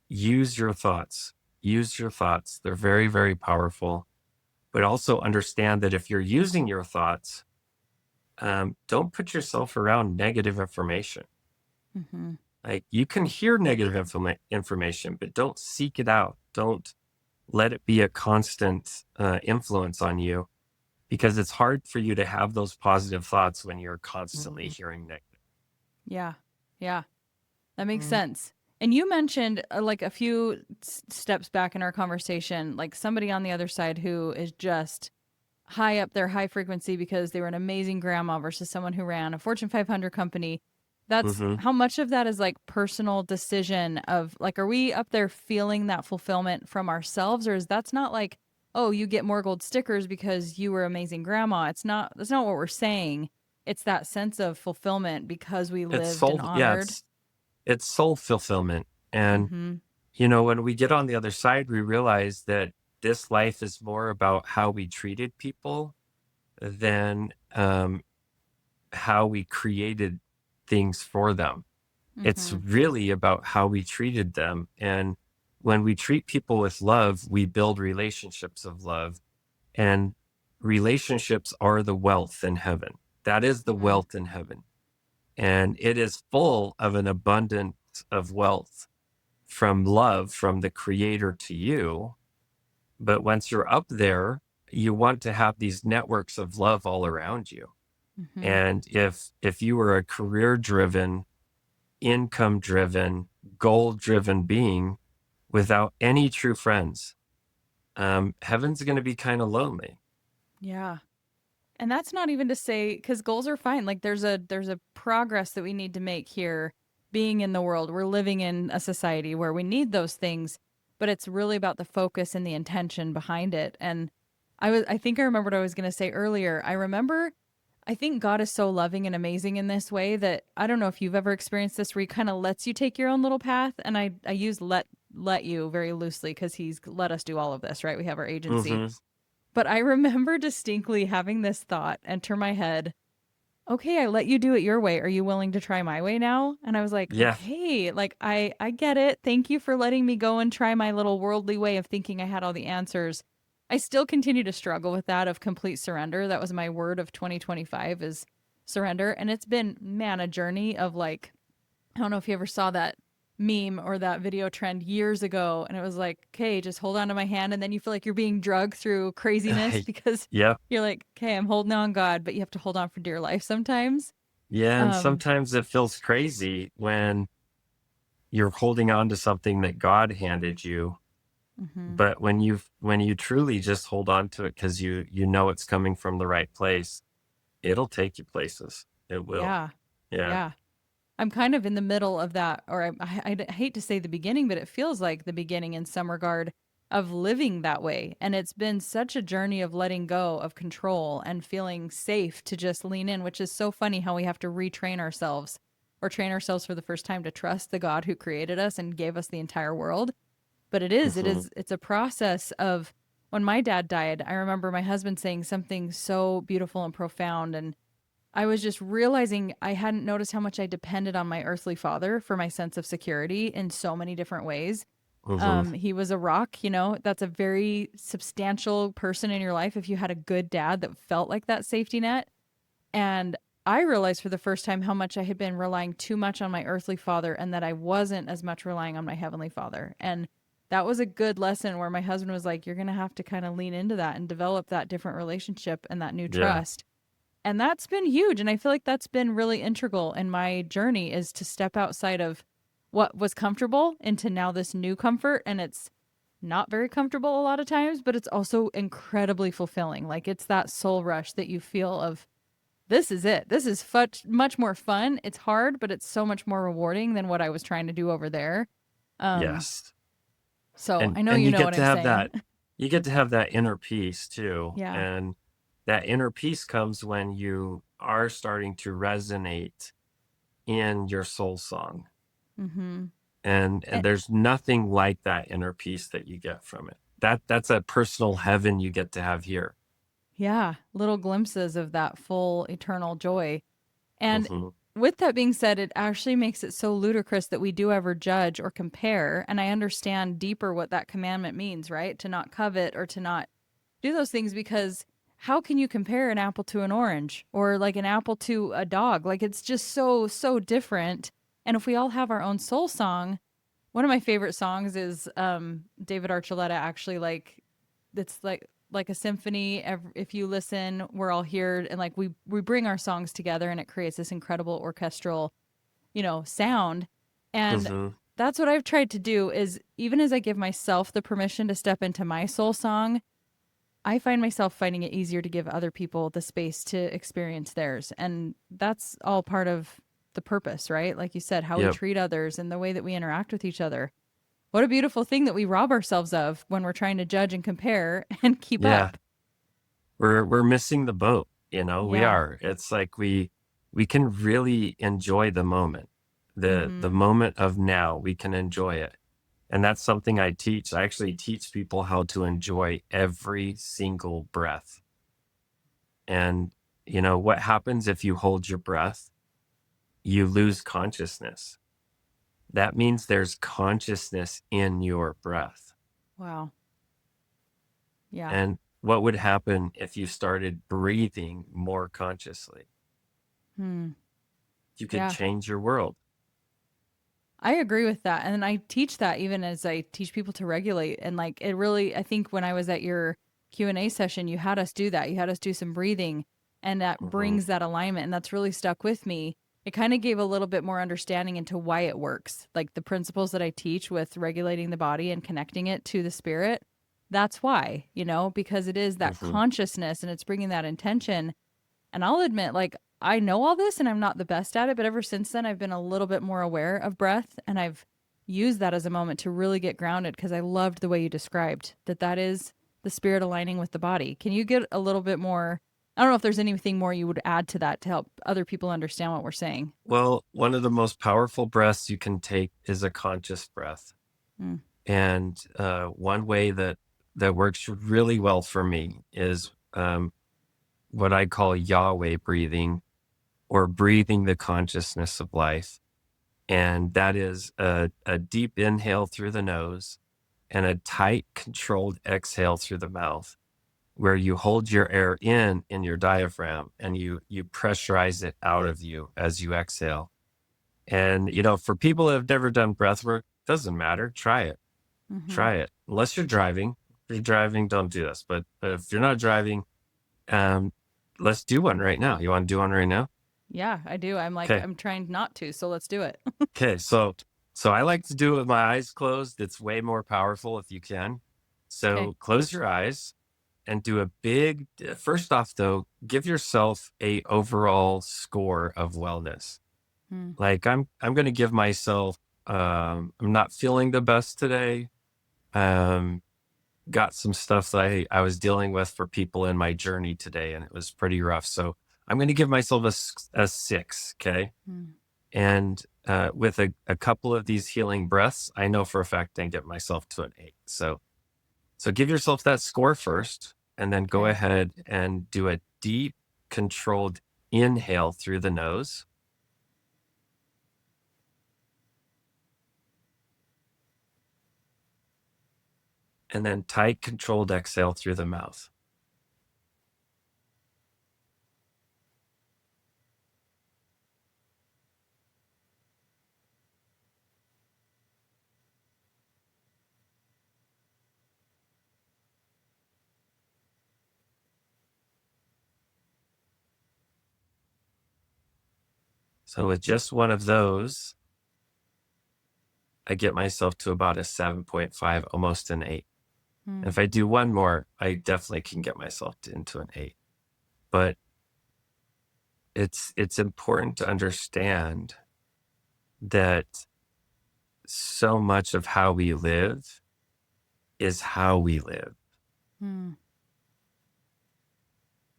use your thoughts. Use your thoughts. They're very, very powerful. But also understand that if you're using your thoughts, don't put yourself around negative information. Mm-hmm. Like, you can hear negative information, but don't seek it out. Don't let it be a constant influence on you, because it's hard for you to have those positive thoughts when you're constantly hearing negative. Yeah. Yeah. That makes sense. And you mentioned like a few steps back in our conversation, like somebody on the other side who is just high up there, high frequency because they were an amazing grandma versus someone who ran a Fortune 500 company. That's Hmm. how much of that is like personal decision of like, are we up there feeling that fulfillment from ourselves? Or is that's not like, oh, you get more gold stickers because you were amazing grandma. That's not what we're saying. It's that sense of fulfillment because we It's lived and soul, yeah, honored. it's soul fulfillment. And Mm-hmm. when we get on the other side, we realize that this life is more about how we treated people than how we created things for them. It's Mm-hmm. really about how we treated them. And when we treat people with love, we build relationships of love. And relationships are the wealth in heaven. That is the Mm-hmm. wealth in heaven. And it is full of an abundance of wealth from love from the creator to you. But once you're up there, you want to have these networks of love all around you. Mm-hmm. And if you were a career driven, income driven, goal driven being without any true friends, heaven's going to be kind of lonely. Yeah. And that's not even to say because goals are fine. Like there's a progress that we need to make here being in the world. We're living in a society where we need those things, but it's really about the focus and the intention behind it. And I think I remember what I was gonna say earlier. I think God is so loving and amazing in this way that I don't know if you've ever experienced this where he kind of lets you take your own little path. And I use let you very loosely because he's let us do all of this, right? We have our agency. Hmm. But I remember distinctly having this thought enter my head. Okay, I let you do it your way. Are you willing to try my way now? And I was like, Yeah. okay, like I get it. Thank you for letting me go and try my little worldly way of thinking I had all the answers. I still continue to struggle with that of complete surrender. That was my word of 2025 is surrender. And it's been, man, a journey of like I don't know if you ever saw that meme or that video trend years ago. And it was like, okay, just hold on to my hand. And then you feel like you're being drugged through craziness because Yep. you're like, okay, I'm holding on, God, but you have to hold on for dear life sometimes. Yeah. And Um, sometimes it feels crazy when you're holding on to something that God handed you. mhm. But when you truly just hold on to it because you know it's coming from the right place, it'll take you places. It will. Yeah. Yeah. Yeah. I'm kind of in the middle of that, or I hate to say the beginning, but it feels like the beginning in some regard of living that way. And it's been such a journey of letting go of control and feeling safe to just lean in, which is so funny how we have to retrain ourselves or train ourselves for the first time to trust the God who created us and gave us the entire world. But Hmm. it's a process of when my dad died, I remember my husband saying something so beautiful and profound. And I was just realizing I hadn't noticed how much I depended on my earthly father for my sense of security in so many different ways. Hmm. He was a rock, that's a very substantial person in your life if you had a good dad that felt like that safety net. And I realized for the first time how much I had been relying too much on my earthly father and that I wasn't as much relying on my heavenly father. And that was a good lesson where my husband was like, you're going to have to kind of lean into that and develop that different relationship and that new Yeah. trust. And that's been huge. And I feel like that's been really integral in my journey is to step outside of what was comfortable into now this new comfort. And it's not very comfortable a lot of times, but it's also incredibly fulfilling. Like it's that soul rush that you feel of this is it. This is much more fun. It's hard, but it's so much more rewarding than what I was trying to do over there. Um, Yes. so And I know and you you know get what to I'm have saying. that you get to have that inner peace too. Yeah. And that inner peace comes when you are starting to resonate in your soul song. Mm-hmm. And there's nothing like that inner peace that you get from it. That's a personal heaven you get to have here. Yeah, little glimpses of that full eternal joy. And Hmm. with that being said, it actually makes it so ludicrous that we do ever judge or compare. And I understand deeper what that commandment means, right? To not covet or to not do those things because how can you compare an apple to an orange or like an apple to a dog? Like it's just so, so different. And if we all have our own soul song, one of my favorite songs is David Archuleta actually like it's like a symphony. If you listen, we're all here and like we bring our songs together and it creates this incredible orchestral, sound. And Hmm. that's what I've tried to do is even as I give myself the permission to step into my soul song, I find myself finding it easier to give other people the space to experience theirs. And that's all part of the purpose, right? Like you said, how we Yep. treat others and the way that we interact with each other. What a beautiful thing that we rob ourselves of when we're trying to judge and compare and keep Yeah. up. We're missing the boat, we Yeah. are. It's like we can really enjoy the moment. The Mhm. moment of now, we can enjoy it. And that's something I teach. I actually teach people how to enjoy every single breath. And what happens if you hold your breath? You lose consciousness. That means there's consciousness in your breath. Wow. Yeah. And what would happen if you started breathing more consciously? Hmm. You could Yeah. change your world. I agree with that. And I teach that even as I teach people to regulate. And like it really I think when I was at your Q&A session, you had us do that. You had us do some breathing and that Hmm. brings that alignment and that's really stuck with me. It kind of gave a little bit more understanding into why it works. Like the principles that I teach with regulating the body and connecting it to the spirit. That's why, because it is that Hmm. consciousness and it's bringing that intention. And I'll admit, like, I know all this and I'm not the best at it, but ever since then, I've been a little bit more aware of breath and I've used that as a moment to really get grounded because I loved the way you described that is the spirit aligning with the body. Can you get a little bit more? I don't know if there's anything more you would add to that to help other people understand what we're saying. Well, one of the most powerful breaths you can take is a conscious breath. Mm, And one way that works really well for me is what I call Yahweh breathing or breathing the consciousness of life. And that is a deep inhale through the nose and a tight, controlled exhale through the mouth, where you hold your air in your diaphragm and you pressurize it out of you as you exhale. And for people that have never done breath work, doesn't matter. Try it. mm-hmm. Try it. Unless you're driving. If you're driving, don't do this. But if you're not driving, um, let's do one right now. You want to do one right now? Yeah, I do. I'm like, Okay. I'm trying not to. So let's do it. Okay. So I like to do it with my eyes closed. It's way more powerful if you can. Okay. So close your eyes and do a big first off though, give yourself a overall score of wellness. Mm, Like I'm gonna give myself I'm not feeling the best today. Um got some stuff that I was dealing with for people in my journey today, and it was pretty rough. So I'm going to give myself a 6. Okay. mm. And with a couple of these healing breaths, I know for a fact I can get myself to an 8. So give yourself that score first, and then go Okay. ahead and do a deep, controlled inhale through the nose, and then tight, controlled exhale through the mouth. So with just one of those, I get myself to about a 7.5, almost an 8. And Mm, if I do one more, I definitely can get myself into an 8. But it's important to understand that so much of how we live is how we live. mm.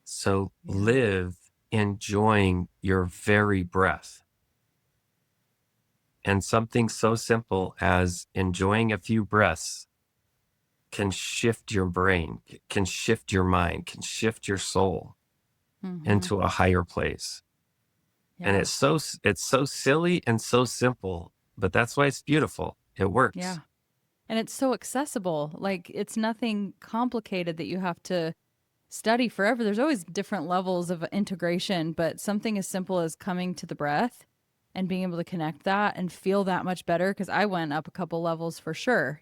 So Yeah. live enjoying your very breath. And something so simple as enjoying a few breaths can shift your brain, can shift your mind, can shift your soul Mm-hmm. into a higher place. And Yeah. it's so silly and so simple, but that's why it's beautiful. It Yeah. works. And it's so accessible. Like it's nothing complicated that you have to study forever. There's always different levels of integration, but something as simple as coming to the breath and being able to connect that and feel that much better, because I went up a couple levels for sure,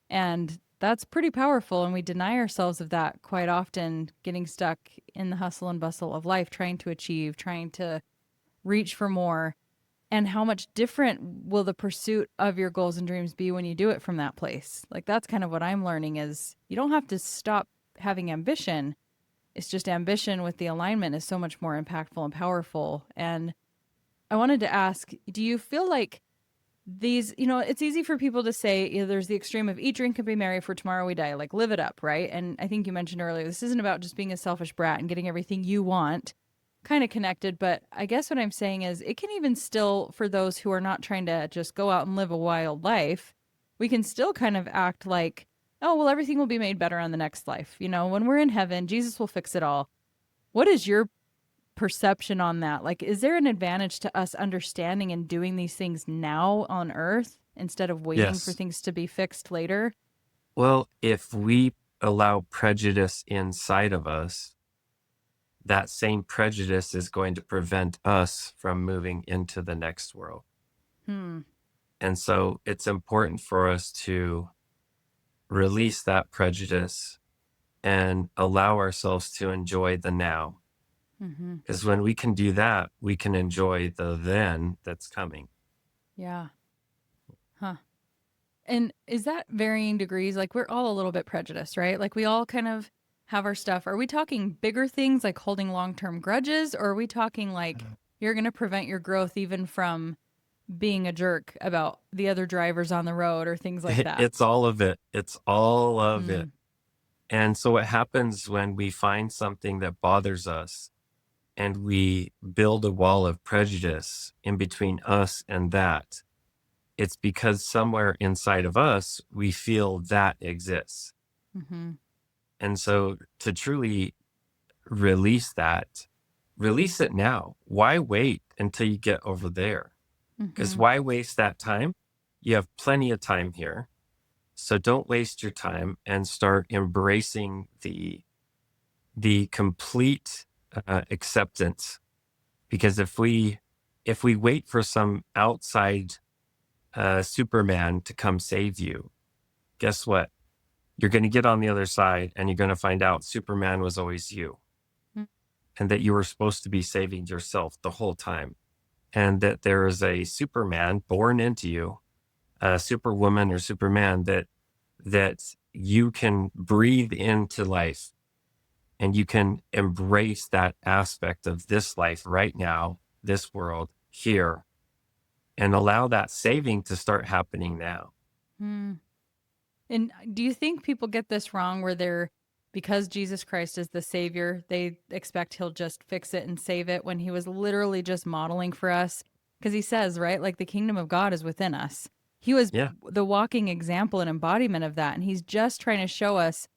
and that's pretty powerful. And we deny ourselves of that quite often, getting stuck in the hustle and bustle of life, trying to achieve, trying to reach for more. And how much different will the pursuit of your goals and dreams be when you do it from that place? Like, that's kind of what I'm learning, is you don't have to stop having ambition. It's just ambition with the alignment is so much more impactful and powerful. And I wanted to ask, do you feel like these, it's easy for people to say, there's the extreme of eat, drink, and be merry, for tomorrow we die, like live it up, right? And I think you mentioned earlier, this isn't about just being a selfish brat and getting everything you want, kind of connected. But I guess what I'm saying is it can even still, for those who are not trying to just go out and live a wild life, we can still kind of act like, oh, well, everything will be made better on the next life. When we're in heaven, Jesus will fix it all. What is your perception on that? Like, is there an advantage to us understanding and doing these things now on earth instead of waiting for Yes. things to be fixed later? Well, if we allow prejudice inside of us, that same prejudice is going to prevent us from moving into the next world. Hmm. And so it's important for us to release that prejudice and allow ourselves to enjoy the now. Mm-hmm. Because when we can do that, we can enjoy the then that's coming. Yeah. Huh. And is that varying degrees? Like, we're all a little bit prejudiced, right? Like, we all kind of have our stuff. Are we talking bigger things like holding long term grudges? Or are we talking like you're going to prevent your growth even from being a jerk about the other drivers on the road or things like that? It's all of it. It's all of it. Mm, And so what happens when we find something that bothers us and we build a wall of prejudice in between us and that, it's because somewhere inside of us, we feel that exists. mm-hmm. And so to truly release that, release it now. Why wait until you get over there? Because Mm-hmm. why waste that time? You have plenty of time here. So don't waste your time and start embracing the complete acceptance. Because if we wait for some outside Superman to come save you, guess what? You're going to get on the other side and you're going to find out Superman was always you, and that you were supposed to be saving yourself the whole time, and that there is a Superman born into you, a Superwoman or Superman that you can breathe into life, and you can embrace that aspect of this life right now, this world here, and allow that saving to start happening now. Mm. And do you think people get this wrong, where because Jesus Christ is the savior, they expect he'll just fix it and save it, when he was literally just modeling for us? Because he says, right, like the kingdom of God is within us. He was Yeah. the walking example and embodiment of that. And he's just trying to show us,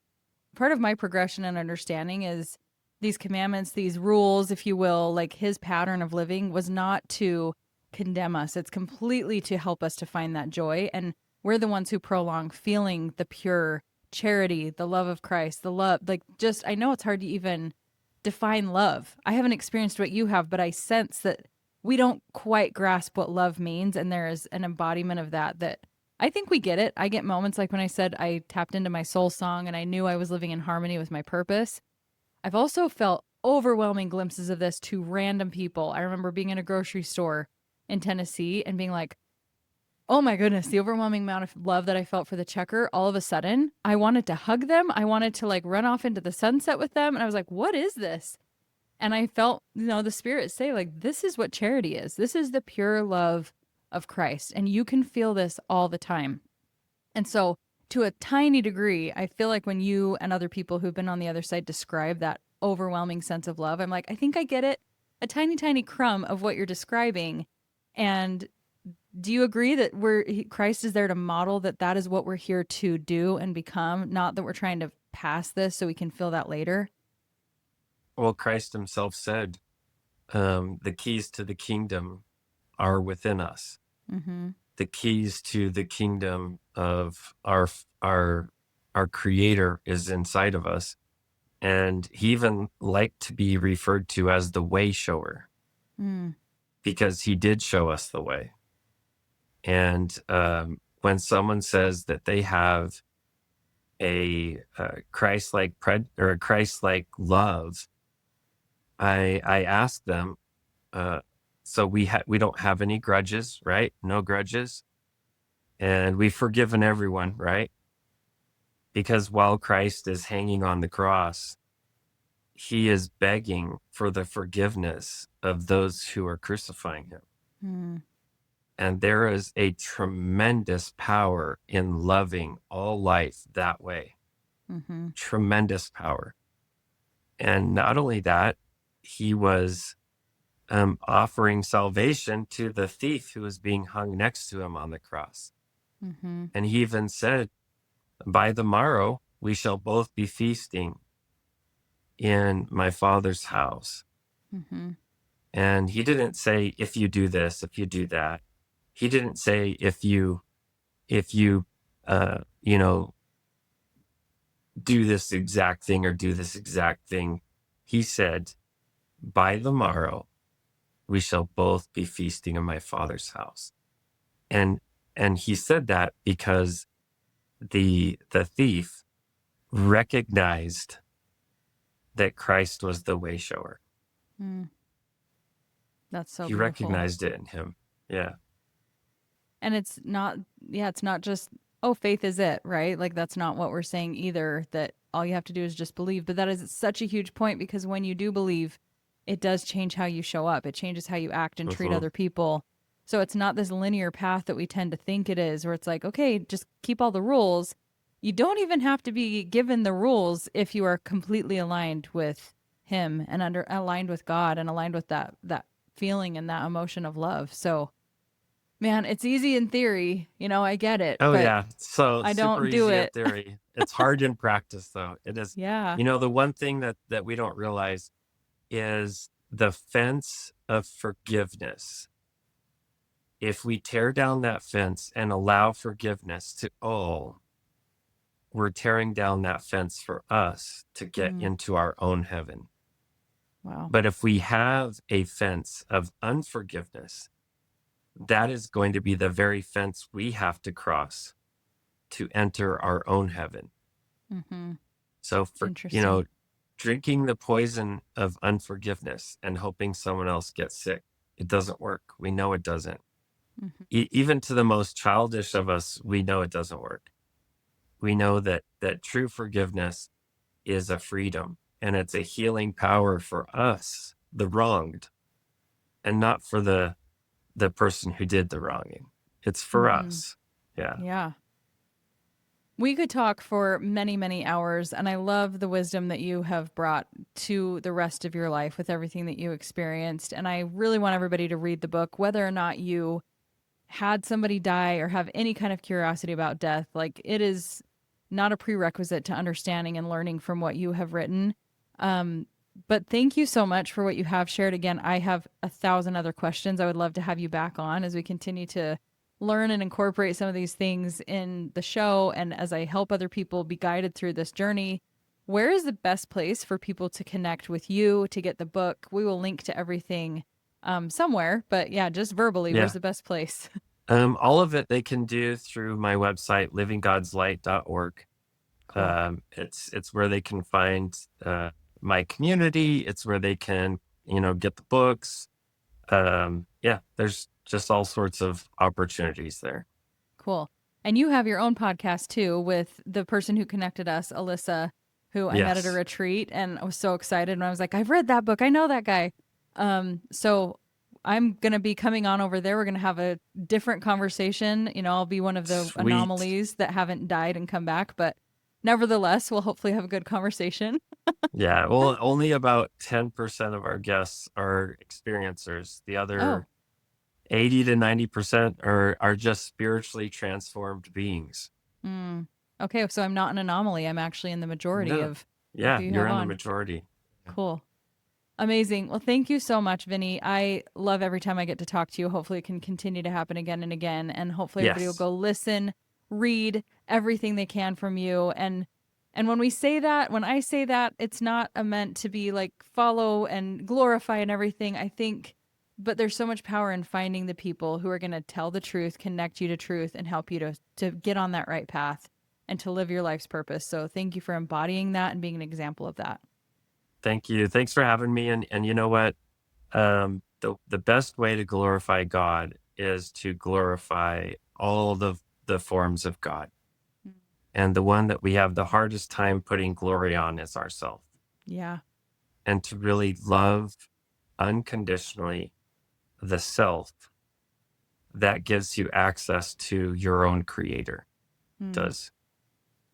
part of my progression and understanding is these commandments, these rules, if you will, like his pattern of living was not to condemn us. It's completely to help us to find that joy. And we're the ones who prolong feeling the pure charity, the love of Christ, the love, like, just, I know it's hard to even define love. I haven't experienced what you have, but I sense that we don't quite grasp what love means. And there is an embodiment of that I think we get it. I get moments like when I said I tapped into my soul song and I knew I was living in harmony with my purpose. I've also felt overwhelming glimpses of this to random people. I remember being in a grocery store in Tennessee and being like, oh my goodness, the overwhelming amount of love that I felt for the checker. All of a sudden, I wanted to hug them. I wanted to like run off into the sunset with them. And I was like, what is this? And I felt, the spirit say, like, this is what charity is. This is the pure love of Christ. And you can feel this all the time. And so, to a tiny degree, I feel like when you and other people who've been on the other side describe that overwhelming sense of love, I'm like, I think I get it. A tiny, tiny crumb of what you're describing. And do you agree that Christ is there to model that is what we're here to do and become, not that we're trying to pass this so we can feel that later? Well, Christ himself said, the keys to the kingdom are within us. Mm-hmm. The keys to the kingdom of our creator is inside of us. And he even liked to be referred to as the way shower. Mm. because he did show us the way. And when someone says that they have a Christ-like or a Christ-like love, I ask them, uh, so we don't have any grudges, right? No grudges, and we've forgiven everyone, right? Because while Christ is hanging on the cross, he is begging for the forgiveness of those who are crucifying him. Mm, And there is a tremendous power in loving all life that way. mm-hmm. Tremendous power. And not only that, he was offering salvation to the thief who was being hung next to him on the cross. Mm-hmm. And he even said, by the morrow, we shall both be feasting in my Father's house. Mm-hmm. And he didn't say, if you do this, if you do that. He didn't say, if you, you know, do this exact thing or do this exact thing. He said, by the morrow, we shall both be feasting in my Father's house. And he said that because the thief recognized that Christ was the way shower. Mm. That's so He beautiful. recognized it in him. Yeah. And it's not, yeah, it's not just, oh, faith is it, right? Like, that's not what we're saying either, that all you have to do is just believe. But that is such a huge point because when you do believe, it does change how you show up, it changes how you act and treat Mm-hmm. other people. So it's not this linear path that we tend to think it is, where it's like, okay, just keep all the rules. You don't even have to be given the rules if you are completely aligned with him and aligned with God and aligned with that feeling and that emotion of love. So, man, it's easy in theory, I get it, Oh but yeah. So I super don't do easy in it. theory. It's hard in practice though. It is, Yeah. the one thing that we don't realize is the fence of forgiveness. If we tear down that fence and allow forgiveness to all, we're tearing down that fence for us to get Mm, into our own heaven. wow. But if we have a fence of unforgiveness, that is going to be the very fence we have to cross to enter our own heaven. Mm-hmm. So Interesting. drinking the poison of unforgiveness and hoping someone else gets sick, it doesn't work. We know it doesn't. Mm-hmm. Even to the most childish of us, we know it doesn't work. We know that true forgiveness is a freedom and it's a healing power for us, the wronged, and not for the person who did the wronging. It's for Mm-hmm. us. Yeah. Yeah. We could talk for many, many hours, and I love the wisdom that you have brought to the rest of your life with everything that you experienced. And I really want everybody to read the book, whether or not you had somebody die or have any kind of curiosity about death. Like, it is not a prerequisite to understanding and learning from what you have written. Um, but thank you so much for what you have shared. Again, I have 1,000 other questions. I would love to have you back on as we continue to learn and incorporate some of these things in the show. And as I help other people be guided through this journey, where is the best place for people to connect with you, to get the book? We will link to everything somewhere, but yeah, just verbally, where's Yeah. the best place? All of it they can do through my website, livinggodslight.org. Cool. It's where they can find my community. It's where they can, get the books. Yeah, there's just all sorts of opportunities there. Cool. And you have your own podcast too with the person who connected us, Alyssa, who I met at a Yes. retreat, and I was so excited and I was like, I've read that book. I know that guy. So I'm going to be coming on over there. We're going to have a different conversation. I'll be one of the Sweet. anomalies that haven't died and come back, but nevertheless, we'll hopefully have a good conversation. Yeah. Well, only about 10% of our guests are experiencers. The Oh, other 80 to 90% are just spiritually transformed beings. mm. Okay. So I'm not an anomaly. I'm actually in the majority No. of Yeah, who you you're have in the on. majority. Cool. Amazing. Well, thank you so much, Vinney. I love every time I get to talk to you. Hopefully, it can continue to happen again and again. And hopefully, everybody will Yes. go listen, read everything they can from you. And when we say that, when I say that, it's not meant to be like follow and glorify and everything. I think but there's so much power in finding the people who are going to tell the truth, connect you to truth, and help you to get on that right path and to live your life's purpose. So thank you for embodying that and being an example of that. Thank you. Thanks for having me. And you know what? The best way to glorify God is to glorify all the forms of God. Mm. And the one that we have the hardest time putting glory on is ourself. Yeah. And to really love unconditionally the self that gives you access to your own creator Mm. does.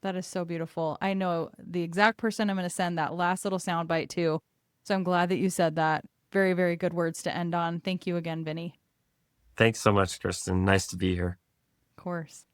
That is so beautiful. I know the exact person I'm going to send that last little soundbite to. So I'm glad that you said that. Very, very good words to end on. Thank you again, Vinney. Thanks so much, Kristen. Nice to be here. Of course.